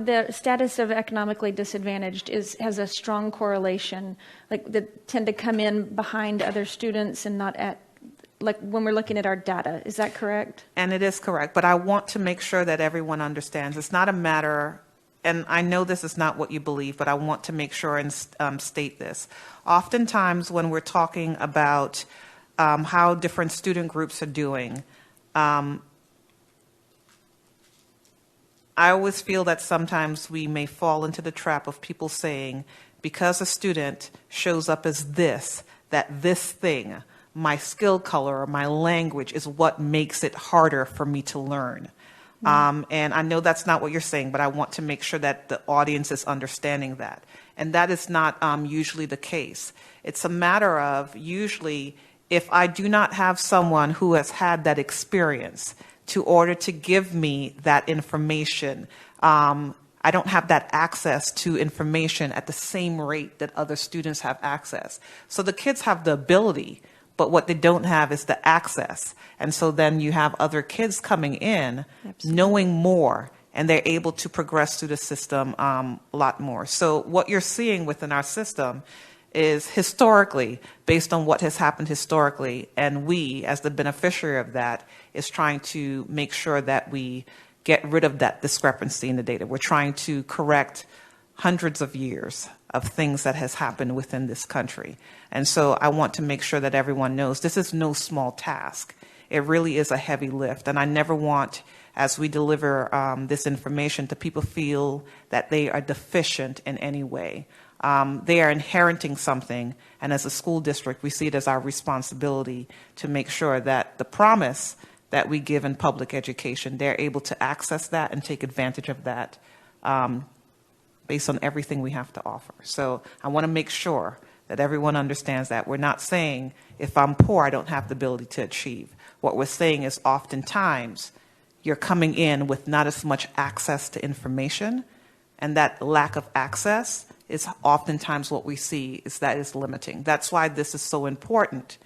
the status of economically disadvantaged has a strong correlation, like that tend to come in behind other students and not at, like when we're looking at our data. Is that correct? And it is correct, but I want to make sure that everyone understands it's not a matter, and I know this is not what you believe, but I want to make sure and state this. Oftentimes when we're talking about how different student groups are doing, I always feel that sometimes we may fall into the trap of people saying, because a student shows up as this, that this thing, my skill color or my language, is what makes it harder for me to learn. And I know that's not what you're saying, but I want to make sure that the audience is understanding that. And that is not usually the case. It's a matter of, usually, if I do not have someone who has had that experience to order to give me that information, I don't have that access to information at the same rate that other students have access. So the kids have the ability, but what they don't have is the access. And so then you have other kids coming in, Absolutely. Knowing more, and they're able to progress through the system a lot more. So what you're seeing within our system is historically, based on what has happened historically, and we, as the beneficiary of that, is trying to make sure that we get rid of that discrepancy in the data. We're trying to correct hundreds of years of things that has happened within this country. And so I want to make sure that everyone knows this is no small task. It really is a heavy lift. And I never want, as we deliver this information, to people feel that they are deficient in any way. They are inheriting something, and as a school district, we see it as our responsibility to make sure that the promise that we give in public education, they're able to access that and take advantage of that based on everything we have to offer. So I want to make sure that everyone understands that. We're not saying if I'm poor, I don't have the ability to achieve. What we're saying is oftentimes you're coming in with not as much access to information, and that lack of access is oftentimes what we see is that is limiting. That's why this is so important.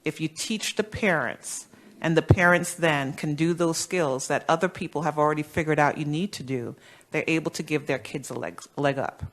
If you teach the parents, and the parents then can do those skills that other people have already figured out you need to do, they're able to give their kids a leg up.